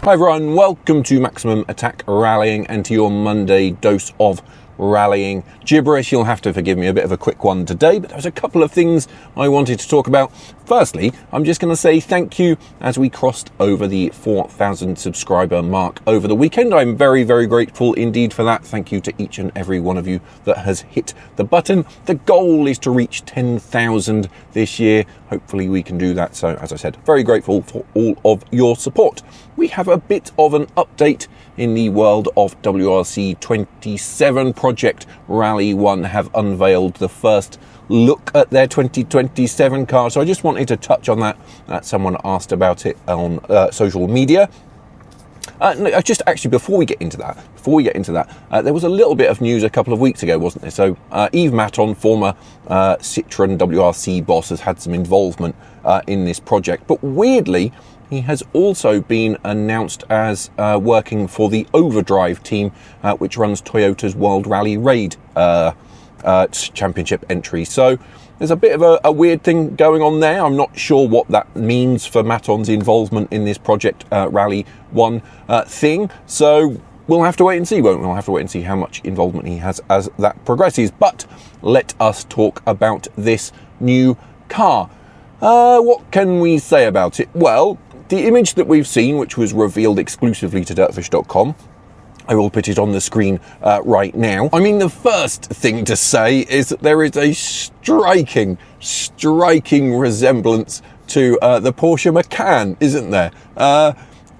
Hi everyone, welcome to Maximum Attack Rallying and to your Monday dose of rallying gibberish. You'll have to forgive me, a bit of a quick one today, but there's a couple of things I wanted to talk about. Firstly, I'm just going to say thank you as we crossed over the 4,000 subscriber mark over the weekend. I'm very, very grateful indeed for that. Thank you to each and every one of you that has hit the button. The goal is to reach 10,000 this year. Hopefully we can do that. So as I said, very grateful for all of your support. We have a bit of an update in the world of WRC 27. Project Rally 1 have unveiled the first look at their 2027 car. So I just wanted to touch on that. Someone asked about it on social media. No, just actually, before we get into that, there was a little bit of news a couple of weeks ago, wasn't there? So Yves Maton, former Citroën WRC boss, has had some involvement in this project. But weirdly, he has also been announced as working for the Overdrive team, which runs Toyota's World Rally Raid championship entry. So there's a bit of a weird thing going on there. I'm not sure what that means for Maton's involvement in this Project Rally 1 thing. So we'll have to wait and see, won't we? We'll have to wait and see how much involvement he has as that progresses. But let us talk about this new car. What can we say about it? Well, the image that we've seen, which was revealed exclusively to dirtfish.com, I will put it on the screen right now. I mean, the first thing to say is that there is a striking resemblance to the Porsche Macan, isn't there?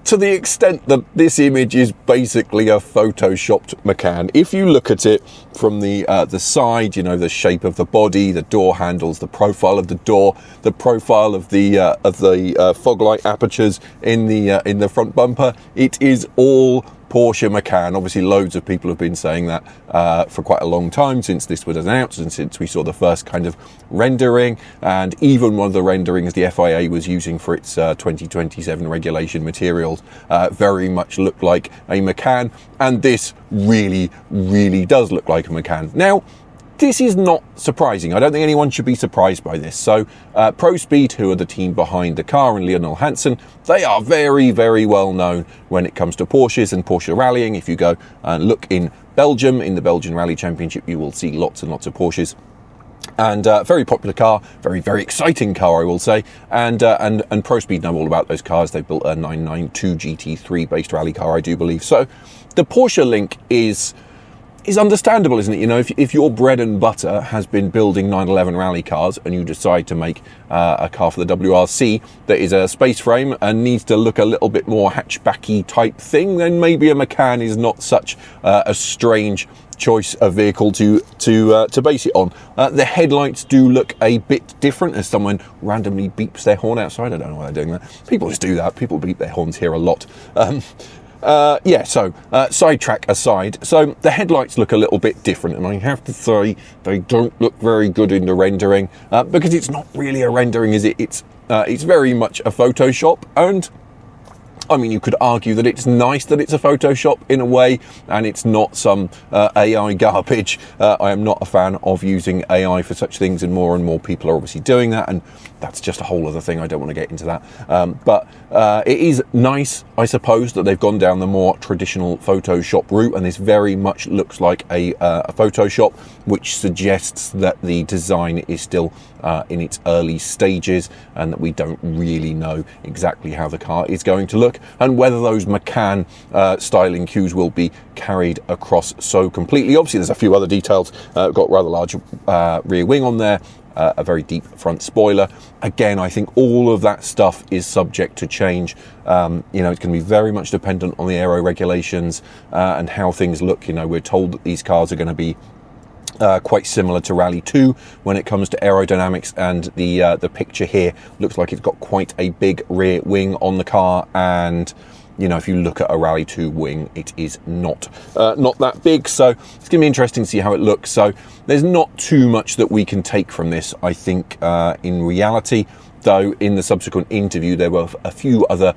To the extent that this image is basically a photoshopped Macan. If you look at it from the side, you know, the shape of the body, the door handles, the profile of the door, the profile of the fog light apertures in the front bumper, it is all Porsche Macan. Obviously, loads of people have been saying that for quite a long time since this was announced and since we saw the first kind of rendering. And even one of the renderings the FIA was using for its 2027 regulation materials very much looked like a Macan. And this really, really does look like a Macan. Now, this is not surprising. I don't think anyone should be surprised by this. So Prospeed, who are the team behind the car, and Lionel Hansen, they are very, very well known when it comes to Porsches and Porsche rallying. If you go and look in Belgium, in the Belgian Rally Championship, you will see lots and lots of Porsches. And very popular car, very, very exciting car, I will say. And Prospeed know all about those cars. They've built a 992 GT3 based rally car, I do believe. So the Porsche link is understandable, isn't it? You know, if your bread and butter has been building 911 rally cars and you decide to make a car for the WRC that is a space frame and needs to look a little bit more hatchbacky type thing, then maybe a Macan is not such a strange choice of vehicle to base it on. The headlights do look a bit different as someone randomly beeps their horn outside. I don't know why they're doing that. People just do that. People beep their horns here a lot. Sidetrack aside, so the headlights look a little bit different, and I have to say they don't look very good in the rendering because it's not really a rendering, is it? It's very much a Photoshop, and I mean, you could argue that it's nice that it's a Photoshop in a way, and it's not some AI garbage. I am not a fan of using AI for such things, and more people are obviously doing that, and that's just a whole other thing. I don't want to get into that. But it is nice, I suppose, that they've gone down the more traditional Photoshop route, and this very much looks like a Photoshop, which suggests that the design is still in its early stages, and that we don't really know exactly how the car is going to look, and whether those Macan styling cues will be carried across so completely. Obviously, there's a few other details. Got rather large rear wing on there, a very deep front spoiler. Again, I think all of that stuff is subject to change. You know, it's going to be very much dependent on the aero regulations and how things look. You know, we're told that these cars are going to be quite similar to Rally 2 when it comes to aerodynamics, and the picture here looks like it's got quite a big rear wing on the car, and you know, if you look at a Rally 2 wing, it is not that big. So it's going to be interesting to see how it looks. So there's not too much that we can take from this, I think, in reality. Though in the subsequent interview, there were a few other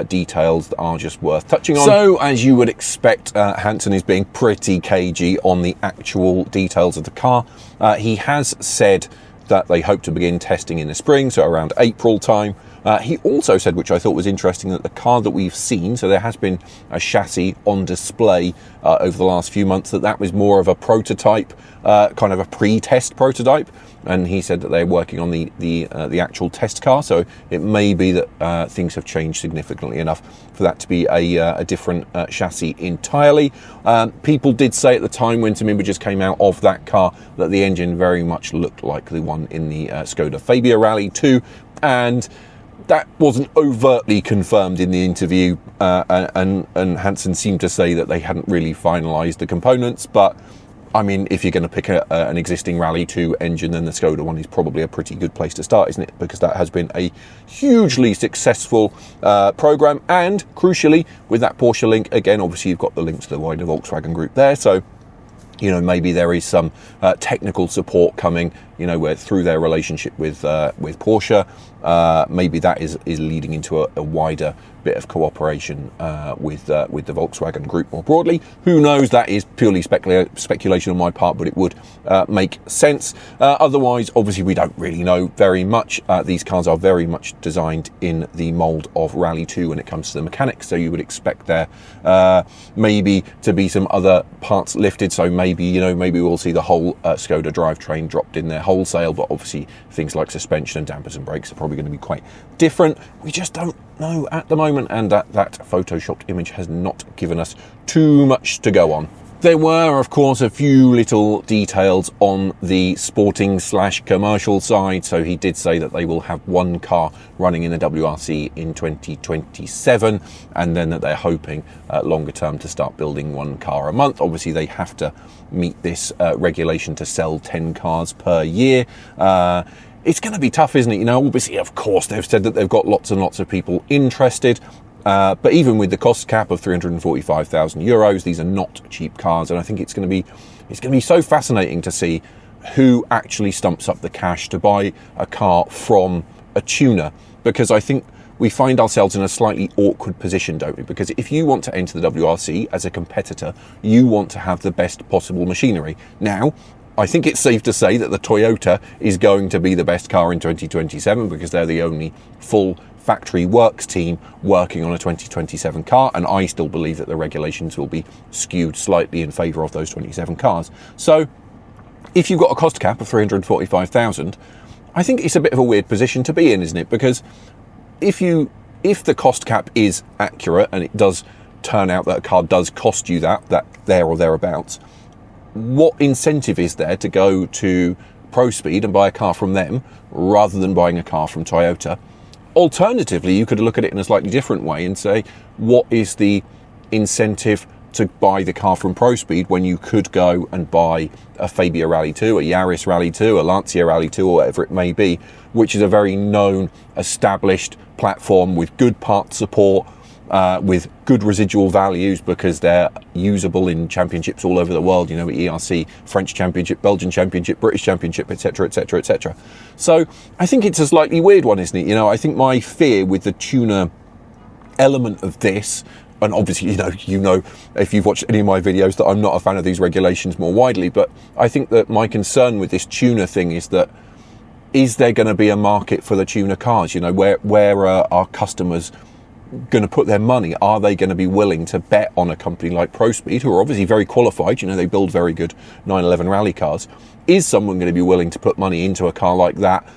details that are just worth touching on. So, as you would expect, Hansen is being pretty cagey on the actual details of the car. He has said that they hope to begin testing in the spring, so around April time. He also said, which I thought was interesting, that the car that we've seen, so there has been a chassis on display over the last few months, that was more of a prototype, kind of a pre-test prototype. And he said that they're working on the actual test car, so it may be that things have changed significantly enough for that to be a different chassis entirely. People did say at the time when some images came out of that car that the engine very much looked like the one in the Skoda Fabia Rally 2, and that wasn't overtly confirmed in the interview, and Hansen seemed to say that they hadn't really finalised the components. But I mean, if you're going to pick an existing Rally 2 engine, then the Skoda one is probably a pretty good place to start, isn't it? Because that has been a hugely successful programme, and crucially, with that Porsche link, again, obviously you've got the link to the wider Volkswagen group there, so you know, maybe there is some technical support coming, you know, where through their relationship with Porsche, maybe that is leading into a wider bit of cooperation with the Volkswagen group more broadly. Who knows? That is purely speculation on my part, but it would make sense. Otherwise, obviously, we don't really know very much. These cars are very much designed in the mould of Rally 2 when it comes to the mechanics, so you would expect there maybe to be some other parts lifted. So maybe we'll see the whole Skoda drivetrain dropped in there wholesale, but obviously things like suspension and dampers and brakes are probably going to be quite different. We just don't know at the moment, and that photoshopped image has not given us too much to go on. There were, of course, a few little details on the sporting / commercial side. So he did say that they will have one car running in the WRC in 2027, and then that they're hoping longer term to start building one car a month. Obviously, they have to meet this regulation to sell 10 cars per year. It's going to be tough, isn't it? You know, obviously, of course, they've said that they've got lots and lots of people interested. But even with the cost cap of €345,000, these are not cheap cars, and I think it's going to be so fascinating to see who actually stumps up the cash to buy a car from a tuner, because I think we find ourselves in a slightly awkward position, don't we? Because if you want to enter the WRC as a competitor, you want to have the best possible machinery. Now, I think it's safe to say that the Toyota is going to be the best car in 2027 because they're the only full factory works team working on a 2027 car, and I still believe that the regulations will be skewed slightly in favour of those 27 cars. So if you've got a cost cap of 345,000, I think it's a bit of a weird position to be in, isn't it? Because if the cost cap is accurate and it does turn out that a car does cost you that there or thereabouts, what incentive is there to go to Prospeed and buy a car from them rather than buying a car from Toyota? Alternatively, you could look at it in a slightly different way and say, what is the incentive to buy the car from Prospeed when you could go and buy a Fabia Rally 2, a Yaris Rally 2, a Lancia Rally 2, or whatever it may be, which is a very known, established platform with good parts support, with good residual values because they're usable in championships all over the world, you know, ERC, French Championship, Belgian Championship, British Championship, etc., etc., etc. So I think it's a slightly weird one, isn't it? You know, I think my fear with the tuner element of this, and obviously, you know, if you've watched any of my videos that I'm not a fan of these regulations more widely, but I think that my concern with this tuner thing is that, is there going to be a market for the tuner cars? You know, where are our customers going to put their money? Are they going to be willing to bet on a company like Prospeed, who are obviously very qualified? You know, they build very good 911 rally cars. Is someone going to be willing to put money into a car like that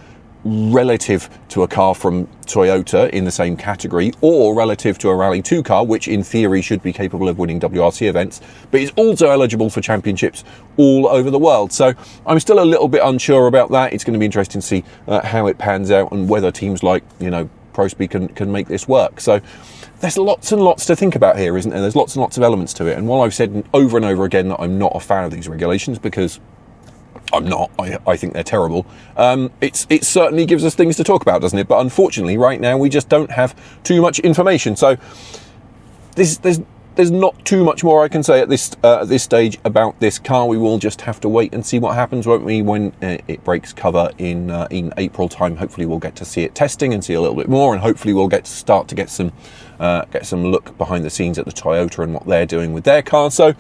relative to a car from Toyota in the same category, or relative to a Rally 2 car, which in theory should be capable of winning WRC events, but is also eligible for championships all over the world? So I'm still a little bit unsure about that. It's going to be interesting to see how it pans out and whether teams like, you know, Prospeed can make this work. So there's lots and lots to think about here, isn't there? There's lots and lots of elements to it. And while I've said over and over again that I'm not a fan of these regulations, because I'm not, I think they're terrible, it certainly gives us things to talk about, doesn't it? But unfortunately, right now, we just don't have too much information. So there's not too much more I can say at this stage about this car. We will just have to wait and see what happens, won't we, when it breaks cover in April time. Hopefully we'll get to see it testing and see a little bit more, and hopefully we'll get to start to get some look behind the scenes at the Toyota and what they're doing with their car. So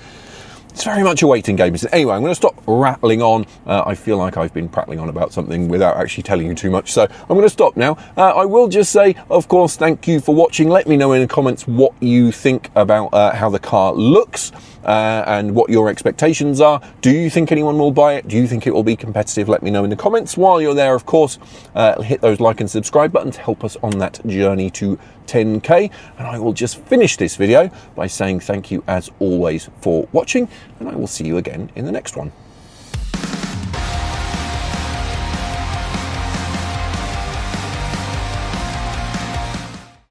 it's very much a waiting game. Anyway, I'm going to stop rattling on. I feel like I've been prattling on about something without actually telling you too much, so I'm going to stop now. I will just say, of course, thank you for watching. Let me know in the comments what you think about how the car looks and what your expectations are. Do you think anyone will buy it? Do you think it will be competitive? Let me know in the comments. While you're there, of course, hit those like and subscribe buttons to help us on that journey to 10k. And I will just finish this video by saying thank you as always for watching, and I will see you again in the next one.